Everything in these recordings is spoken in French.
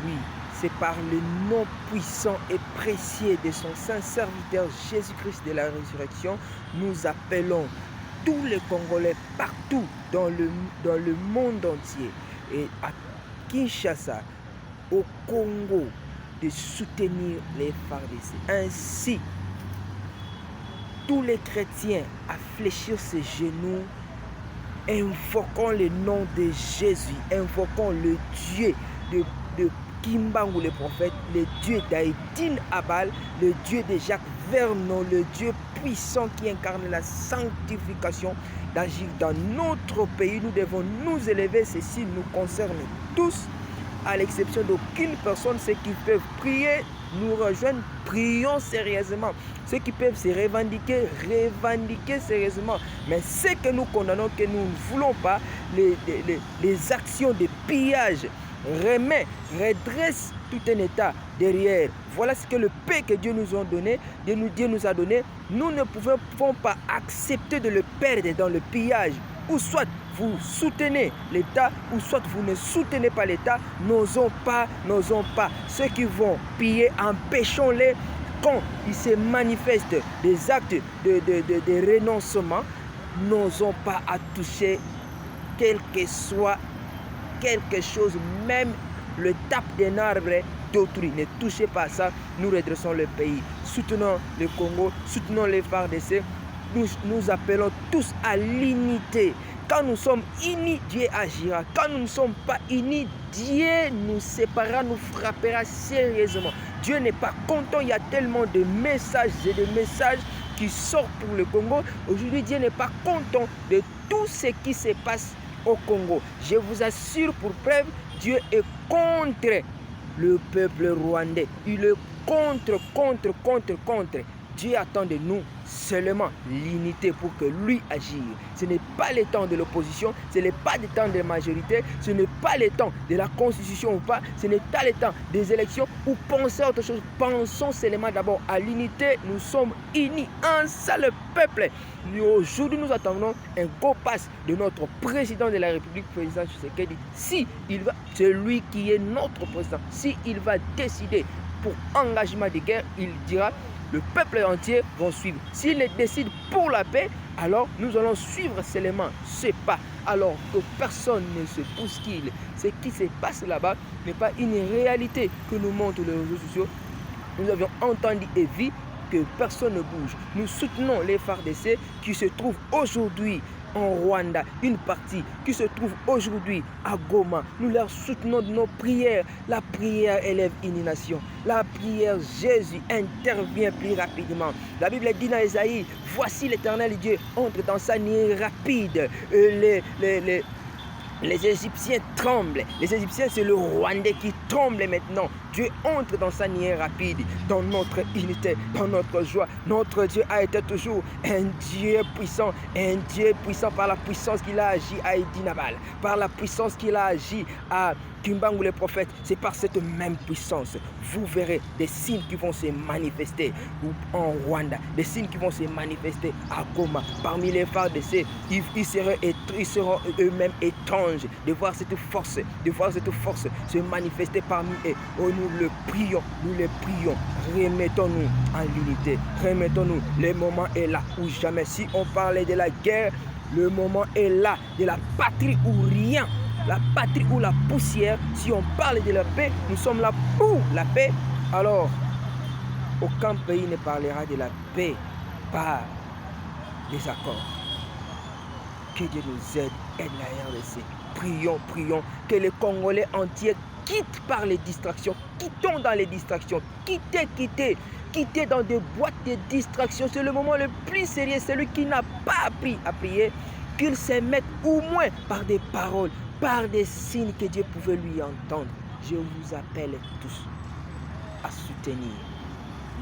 Oui, c'est par le nom puissant et précieux de son saint serviteur Jésus-Christ de la résurrection, nous appelons tous les Congolais partout dans le monde entier et à Kinshasa, au Congo, de soutenir les FARDC. Ainsi, tous les chrétiens à fléchir ses genoux, invoquons le nom de Jésus, invoquons le Dieu de Kimbangu le prophète, le Dieu d'Aïdine Abal, le Dieu de Jacques Vernon, le Dieu puissant qui incarne la sanctification, d'agir dans notre pays. Nous devons nous élever, ceci nous concerne tous, à l'exception d'aucune personne. Ceux qui peuvent prier, nous rejoindre, prions sérieusement. Ceux qui peuvent se revendiquer, revendiquer sérieusement. Mais ce que nous condamnons, que nous ne voulons pas, les actions de pillage, remet, redresse tout un état derrière. Voilà ce que le paix que Dieu nous a donné, Dieu nous a donné. Nous ne pouvons pas accepter de le perdre dans le pillage. Ou soit vous soutenez l'État, ou soit vous ne soutenez pas l'État. N'osons pas. Ceux qui vont piller, empêchons-les. Quand il se manifeste des actes de renoncement, n'osons pas à toucher quel que soit quelque chose, même le tape d'un arbre d'autrui. Ne touchez pas ça, nous redressons le pays. Soutenons le Congo, soutenons les FARDC. Nous appelons tous à l'unité. Quand nous sommes unis, Dieu agira. Quand nous ne sommes pas unis, Dieu nous séparera, nous frappera sérieusement. Dieu n'est pas content. Il y a tellement de messages et de messages qui sortent pour le Congo. Aujourd'hui, Dieu n'est pas content de tout ce qui se passe au Congo. Je vous assure, pour preuve, Dieu est contre le peuple rwandais. Il est contre. Dieu attend de nous seulement l'unité pour que lui agisse. Ce n'est pas le temps de l'opposition, ce n'est pas le temps de la majorité, ce n'est pas le temps de la constitution ou pas, ce n'est pas le temps des élections ou penser à autre chose. Pensons seulement d'abord à l'unité. Nous sommes unis, un seul peuple. Aujourd'hui, nous attendons un go pass de notre président de la République, président Tshisekedi. Si il va, c'est lui qui est notre président. Si il va décider pour engagement de guerre, il dira le peuple entier va suivre. S'il décide pour la paix, alors nous allons suivre seulement ce pas. Alors que personne ne se bouscule. Ce qui se passe là-bas n'est pas une réalité que nous montrent les réseaux sociaux. Nous avions entendu et vu que personne ne bouge. Nous soutenons les FARDC qui se trouvent aujourd'hui en Rwanda, une partie qui se trouve aujourd'hui à Goma. Nous leur soutenons de nos prières. La prière élève une nation. La prière, Jésus intervient plus rapidement. La Bible dit dans Ésaïe, voici l'Éternel Dieu entre dans sa nuée rapide. Les Égyptiens tremblent. Les Égyptiens, c'est le Rwandais qui tremble maintenant. Dieu entre dans sa nuée rapide, dans notre unité, dans notre joie. Notre Dieu a été toujours un Dieu puissant par la puissance qu'il a agi à Edinabal, par la puissance qu'il a agi à Kimbangu le prophète. C'est par cette même puissance. Vous verrez des signes qui vont se manifester en Rwanda, des signes qui vont se manifester à Goma. Parmi les FARDC, ils seront eux-mêmes étranges de voir cette force, se manifester parmi eux. Oh, nous les prions. Remettons-nous en l'unité. Remettons-nous. Le moment est là ou jamais. Si on parlait de la guerre, le moment est là. De la patrie ou rien. La patrie ou la poussière. Si on parle de la paix, nous sommes là pour la paix. Alors, aucun pays ne parlera de la paix par des accords. Que Dieu nous aide la RDC. Prions que les Congolais entiers quittent par les distractions. Quittons dans les distractions. Quittez dans des boîtes de distractions. C'est le moment le plus sérieux. Celui qui n'a pas appris à prier, qu'il se mette au moins par des paroles, par des signes que Dieu pouvait lui entendre. Je vous appelle tous à soutenir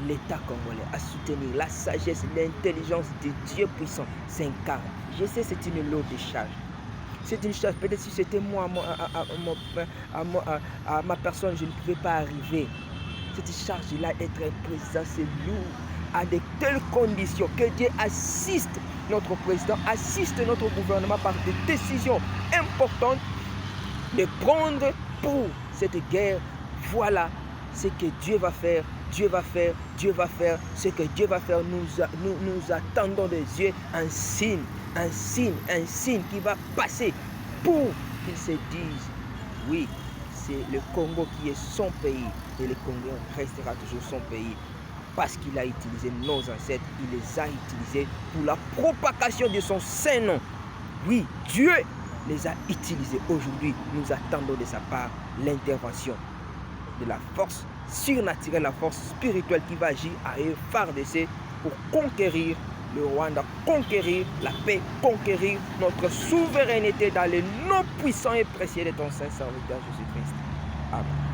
l'État congolais, à soutenir la sagesse, l'intelligence de Dieu puissant s'incarne. Je sais c'est une lourde charge. C'est une charge. Peut-être si c'était moi, à ma personne, je ne pouvais pas arriver. Cette charge-là, être un président, c'est lourd. À de telles conditions que Dieu assiste notre président, assiste notre gouvernement par des décisions importantes de prendre pour cette guerre Voilà ce que Dieu va faire. Dieu va faire, Dieu va faire. Ce que Dieu va faire, nous attendons des yeux un signe qui va passer pour qu'ils se disent, oui, c'est le Congo qui est son pays et le Congo restera toujours son pays. Parce qu'il a utilisé nos ancêtres, il les a utilisés pour la propagation de son saint nom. Oui, Dieu les a utilisés. Aujourd'hui, nous attendons de sa part l'intervention de la force surnaturelle, la force spirituelle qui va agir à FARDC pour conquérir le Rwanda, conquérir la paix, conquérir notre souveraineté dans les noms puissants et précieux de ton Saint serviteur Jésus-Christ. Amen.